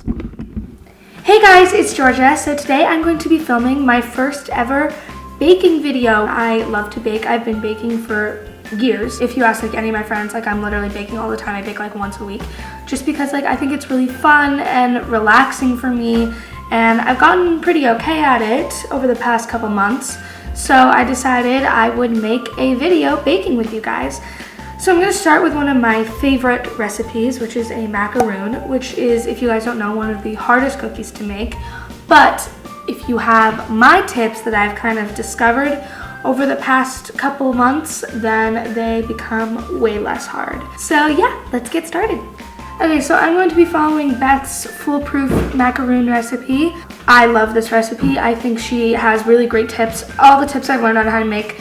Hey guys, it's Georgia. So today I'm going to be filming my first ever baking video. I love to bake. I've been baking for years. If you ask like any of my friends, like I'm literally baking all the time. I bake like once a week just because like I think it's really fun and relaxing for me, and I've gotten pretty okay at it over the past couple months. So I decided I would make a video baking with you guys. So I'm going to start with one of my favorite recipes, which is a macaroon, which is, if you guys don't know, one of the hardest cookies to make. But if you have my tips that I've kind of discovered over the past couple months, then they become way less hard. So yeah, let's get started. Okay, so I'm going to be following Beth's foolproof macaroon recipe. I love this recipe. I think she has really great tips. All the tips I've learned on how to make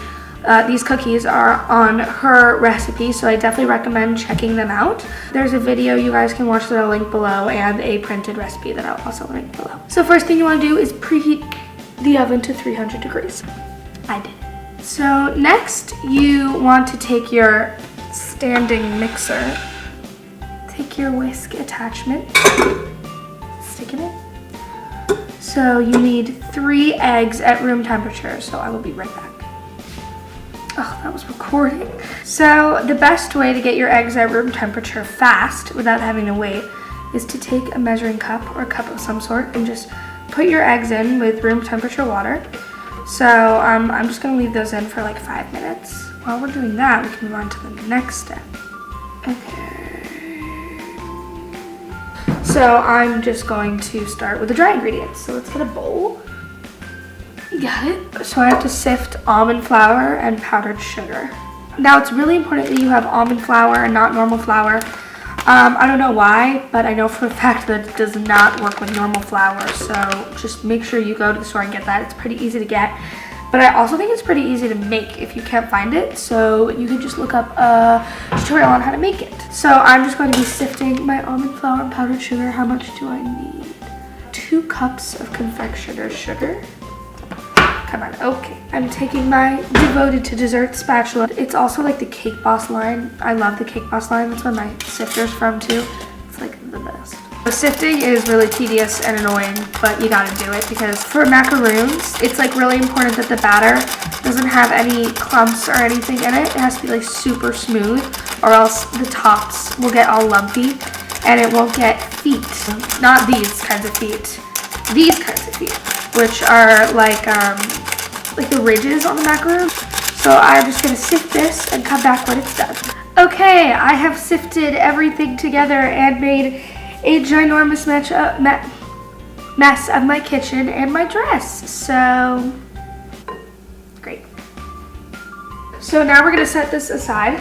these cookies are on her recipe, so I definitely recommend checking them out. There's a video you guys can watch that I'll link below, and a printed recipe that I'll also link below. So first thing you want to do is preheat the oven to 300 degrees. I did it. So next you want to take your standing mixer, take your whisk attachment, stick it in. So you need 3 eggs at room temperature, so I will be right back. Oh, that was recording. So the best way to get your eggs at room temperature fast without having to wait is to take a measuring cup or a cup of some sort and just put your eggs in with room temperature water. So I'm just gonna leave those in for like 5 minutes. While we're doing that, we can move on to the next step. Okay. So I'm just going to start with the dry ingredients. So let's get a bowl. Got it. So I have to sift almond flour and powdered sugar. Now it's really important that you have almond flour and not normal flour. I don't know why, but I know for a fact that it does not work with normal flour. So just make sure you go to the store and get that. It's pretty easy to get. But I also think it's pretty easy to make if you can't find it. So you can just look up a tutorial on how to make it. So I'm just going to be sifting my almond flour and powdered sugar. How much do I need? 2 cups of confectioner's sugar. Come on, okay. I'm taking my devoted to dessert spatula. It's also like the Cake Boss line. I love the Cake Boss line. That's where my sifter's from too. It's like the best. The sifting is really tedious and annoying, but you gotta do it because for macaroons, it's like really important that the batter doesn't have any clumps or anything in it. It has to be like super smooth, or else the tops will get all lumpy and it won't get feet. Not these kinds of feet. These kinds of feet, which are like the ridges on the macaroon. So I'm just gonna sift this and come back when it's done. Okay, I have sifted everything together and made a ginormous mess of my kitchen and my dress. So great. So now we're gonna set this aside.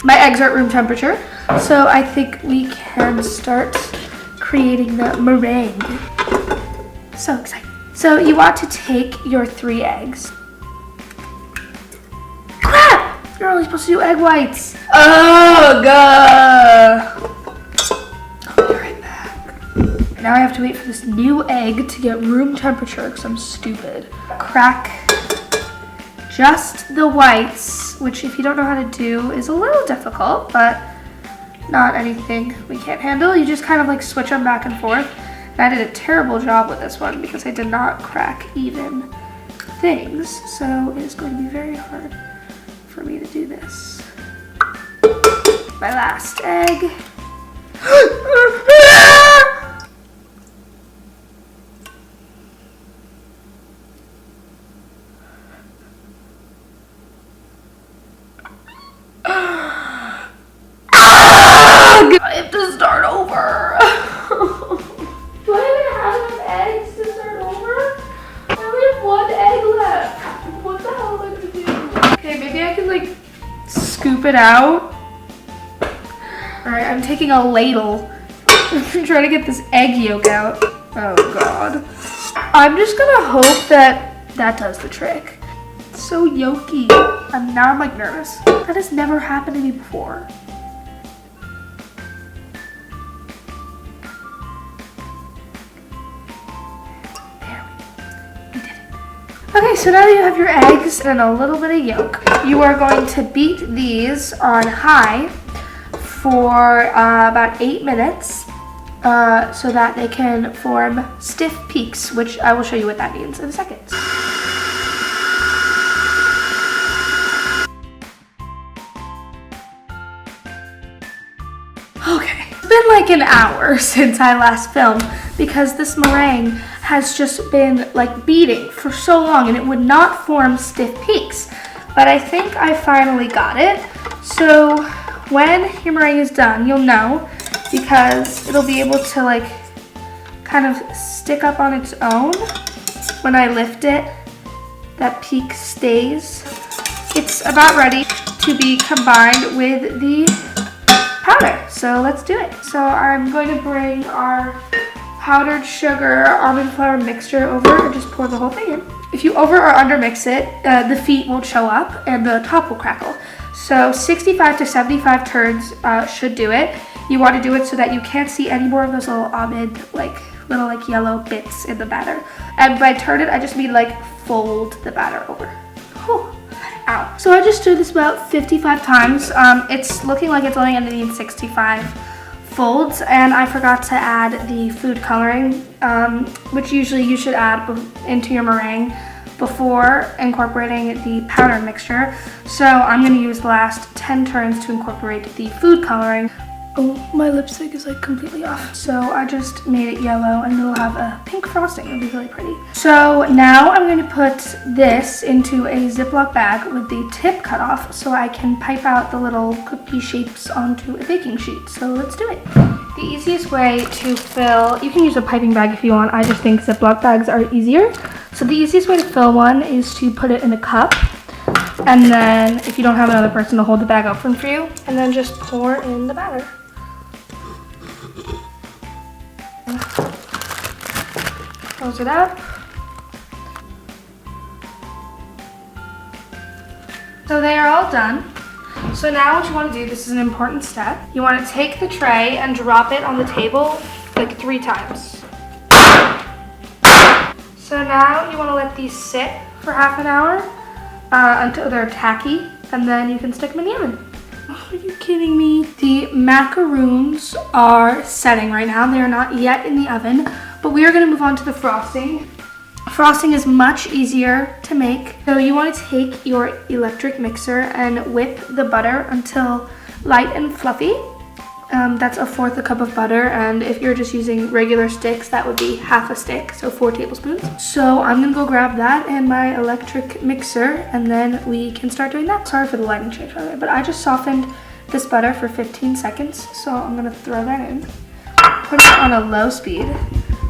My eggs are at room temperature, so I think we can start creating the meringue. So excited. So you want to take your 3 eggs. Crap! You're only supposed to do egg whites. Oh, God. I'll be right back. Now I have to wait for this new egg to get room temperature because I'm stupid. Crack just the whites, which if you don't know how to do is a little difficult, but not anything we can't handle. You just kind of like switch them back and forth. And I did a terrible job with this one because I did not crack even things. So it is going to be very hard for me to do this. My last egg. I have to start over. Do I even have enough eggs to start over? I only have 1 egg left. What the hell am I gonna do? Okay, maybe I can like scoop it out. Alright, I'm taking a ladle. I'm trying to get this egg yolk out. Oh God. I'm just gonna hope that that does the trick. It's so yolky. Now I'm like nervous. That has never happened to me before. Okay, so now that you have your eggs and a little bit of yolk, you are going to beat these on high for about 8 minutes. so that they can form stiff peaks, which I will show you what that means in a second. Okay, it's been like an hour since I last filmed because this meringue has just been like beating for so long and it would not form stiff peaks. But I think I finally got it. So when your meringue is done, you'll know because it'll be able to like kind of stick up on its own. When I lift it, that peak stays. It's about ready to be combined with the powder. So let's do it. So I'm going to bring our powdered sugar almond flour mixture over and just pour the whole thing in. If you over or under mix it, the feet won't show up and the top will crackle. So 65 to 75 turns should do it. You want to do it so that you can't see any more of those little almond, little yellow bits in the batter. And by turn it, I just mean like fold the batter over. Whew. Ow. So I just did this about 55 times. It's looking like it's only going to need 65 folds, and I forgot to add the food coloring, which usually you should add into your meringue before incorporating the powder mixture. So I'm going to use the last 10 turns to incorporate the food coloring. Oh, my lipstick is like completely off. So I just made it yellow and it'll have a pink frosting. It'll be really pretty. So now I'm going to put this into a Ziploc bag with the tip cut off so I can pipe out the little cookie shapes onto a baking sheet. So let's do it. The easiest way to fill, you can use a piping bag if you want. I just think Ziploc bags are easier. So the easiest way to fill one is to put it in a cup. And then if you don't have another person to hold the bag open for you, and then just pour in the batter. Close it up. So they are all done. So now what you want to do, this is an important step. You want to take the tray and drop it on the table like 3 times. So now you want to let these sit for half an hour until they're tacky, and then you can stick them in the oven. Oh, are you kidding me? The macaroons are setting right now. They are not yet in the oven, but we are going to move on to the frosting. Frosting is much easier to make. So you want to take your electric mixer and whip the butter until light and fluffy. That's 1/4 cup of butter, and if you're just using regular sticks, that would be half a stick, so 4 tablespoons. So I'm gonna go grab that and my electric mixer, and then we can start doing that. Sorry for the lighting change, by the way, but I just softened this butter for 15 seconds, so I'm gonna throw that in. Put it on a low speed,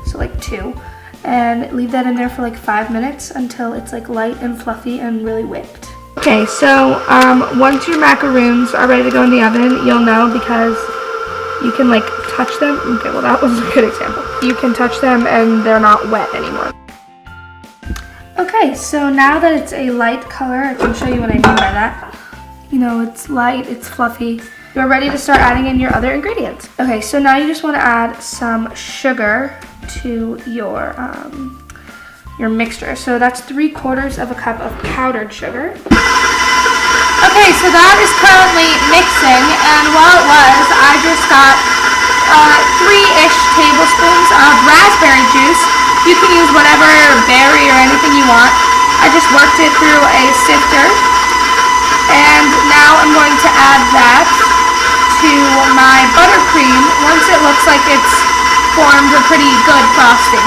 so like 2, and leave that in there for like 5 minutes until it's like light and fluffy and really whipped. Okay, so once your macaroons are ready to go in the oven, you'll know because you can like touch them. Okay, well that was a good example. You can touch them and they're not wet anymore. Okay, so now that it's a light color, I can show you what I mean by that. You know, it's light, it's fluffy. You're ready to start adding in your other ingredients. Okay, so now you just want to add some sugar to your mixture. So that's 3/4 of a cup of powdered sugar. Okay, so that is currently mixing, and while it was, I just got 3-ish tablespoons of raspberry juice. You can use whatever berry or anything you want. I just worked it through a sifter, and now I'm going to add that to my buttercream once it looks like it's formed a pretty good frosting.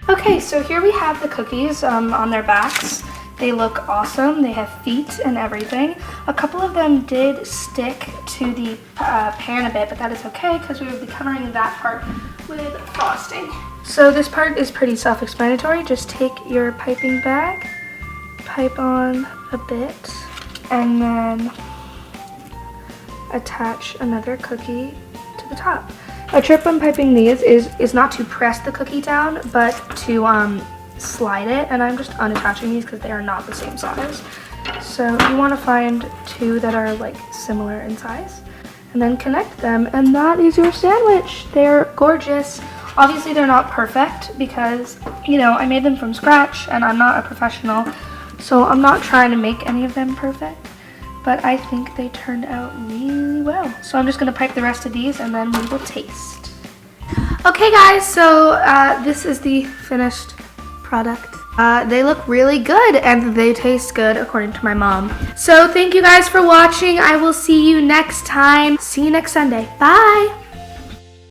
Okay, so here we have the cookies on their backs. They look awesome. They have feet and everything. A couple of them did stick to the pan a bit, but that is okay because we will be covering that part with frosting. So this part is pretty self-explanatory. Just take your piping bag, pipe on a bit, and then attach another cookie to the top. A trick when piping these is not to press the cookie down, but to slide it, and I'm just unattaching these because they are not the same size. So you want to find 2 that are like similar in size, and then connect them, and that is your sandwich. They're gorgeous. Obviously they're not perfect because, you know, I made them from scratch and I'm not a professional, so I'm not trying to make any of them perfect, but I think they turned out really well. So I'm just gonna pipe the rest of these and then we will taste. Okay guys, so this is the finished product. They look really good and they taste good according to my mom. So thank you guys for watching. I will see you next time. See you next Sunday. Bye.